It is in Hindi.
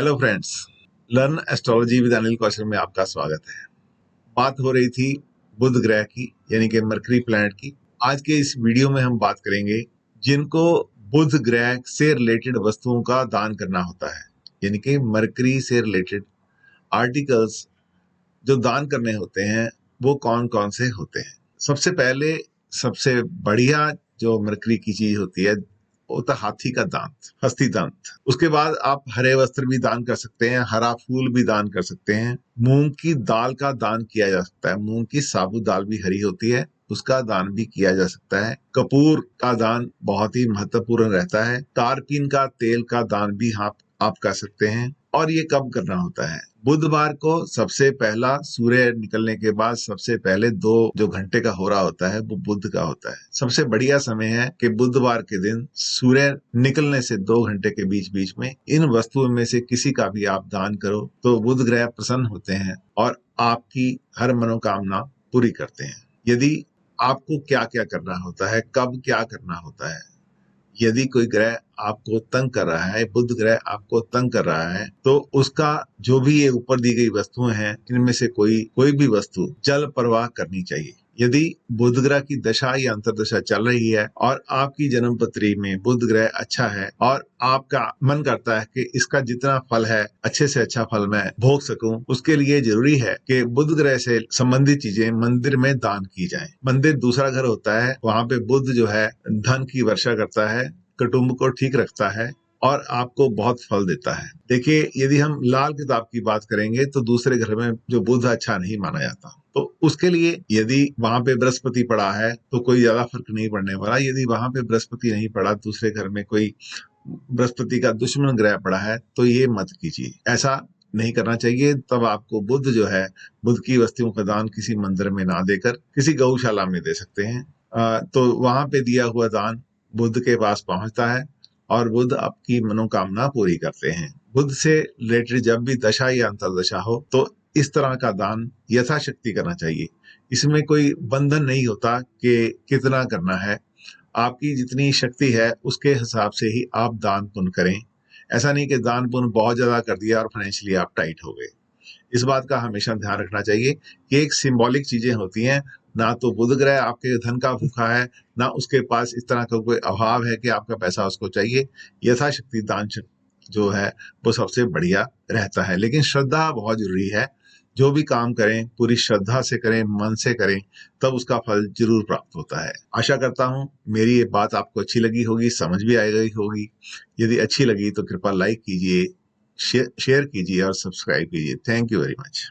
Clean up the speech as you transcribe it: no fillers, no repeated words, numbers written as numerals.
Hello friends, learn astrology with Anil Kaushal में आपका स्वागत है। बात हो रही थी बुध ग्रह की, यानी कि मरकरी प्लैनेट की। आज के इस वीडियो में हम बात करेंगे जिनको बुध ग्रह से रिलेटेड वस्तुओं का दान करना होता है, यानी कि मरकरी से रिलेटेड आर्टिकल्स जो दान करने होते हैं वो कौन कौन से होते हैं। सबसे पहले सबसे बढ़िया जो मरकरी की चीज होती है वो होता है हाथी का दांत, हस्ती दांत। उसके बाद आप हरे वस्त्र भी दान कर सकते हैं, हरा फूल भी दान कर सकते हैं, मूंग की दाल का दान किया जा सकता है। मूंग की साबुत दाल भी हरी होती है, उसका दान भी किया जा सकता है। कपूर का दान बहुत ही महत्वपूर्ण रहता है। तारपीन का तेल का दान भी आप कर सकते हैं। और ये कब करना होता है? बुधवार को सबसे पहला सूर्य निकलने के बाद सबसे पहले 2 जो घंटे का हो रहा होता है वो बुध का होता है। सबसे बढ़िया समय है कि बुधवार के दिन सूर्य निकलने से 2 घंटे के बीच बीच में इन वस्तुओं में से किसी का भी आप दान करो तो बुध ग्रह प्रसन्न होते हैं और आपकी हर मनोकामना पूरी करते हैं। यदि आपको क्या क्या करना होता है, कब क्या करना होता है, यदि कोई ग्रह आपको तंग कर रहा है, बुध ग्रह आपको तंग कर रहा है, तो उसका जो भी ये ऊपर दी गई वस्तुएं हैं इनमें से कोई भी वस्तु जल प्रवाह करनी चाहिए। यदि बुध ग्रह की दशा या अंतरदशा चल रही है और आपकी जन्म पत्री में बुध ग्रह अच्छा है और आपका मन करता है कि इसका जितना फल है अच्छे से अच्छा फल मैं भोग सकूं, उसके लिए जरूरी है कि बुध ग्रह से संबंधित चीजें मंदिर में दान की जाएं। मंदिर दूसरा घर होता है, वहां पे बुध जो है धन की वर्षा करता है, कुटुंब को ठीक रखता है और आपको बहुत फल देता है। देखिए, यदि हम लाल किताब की बात करेंगे तो दूसरे घर में जो बुध अच्छा नहीं माना जाता, तो उसके लिए यदि वहां पे बृहस्पति पड़ा है तो कोई ज्यादा फर्क नहीं पड़ने वाला। यदि वहां पे बृहस्पति नहीं पड़ा, दूसरे घर में कोई बृहस्पति का दुश्मन ग्रह पड़ा है, तो ये मत कीजिए, ऐसा नहीं करना चाहिए। तब आपको बुध जो है, बुध की वस्तुओं का दान किसी मंदिर में ना देकर किसी गौशाला में दे सकते हैं। तो वहां पे दिया हुआ दान बुध के पास पहुंचता है और बुध आपकी मनोकामना पूरी करते हैं। बुध से रिलेटेड जब भी दशा या अंतरदशा हो तो इस तरह का दान यथाशक्ति करना चाहिए। इसमें कोई बंधन नहीं होता कि कितना करना है, आपकी जितनी शक्ति है उसके हिसाब से ही आप दान पुण्य करें। ऐसा नहीं कि दान पुण्य बहुत ज्यादा कर दिया और फाइनेंशियली आप टाइट हो गए। इस बात का हमेशा ध्यान रखना चाहिए कि एक सिंबॉलिक चीजें होती हैं। ना तो बुध ग्रह आपके धन का भूखा है, ना उसके पास इस तरह का कोई अभाव है कि आपका पैसा उसको चाहिए। यथाशक्ति दान जो है वो सबसे बढ़िया रहता है, लेकिन श्रद्धा बहुत जरूरी है। जो भी काम करें पूरी श्रद्धा से करें, मन से करें, तब उसका फल जरूर प्राप्त होता है। आशा करता हूं मेरी ये बात आपको अच्छी लगी होगी, समझ भी आई गई होगी। यदि अच्छी लगी तो कृपया लाइक कीजिए, शेयर कीजिए और सब्सक्राइब कीजिए। Thank you very much.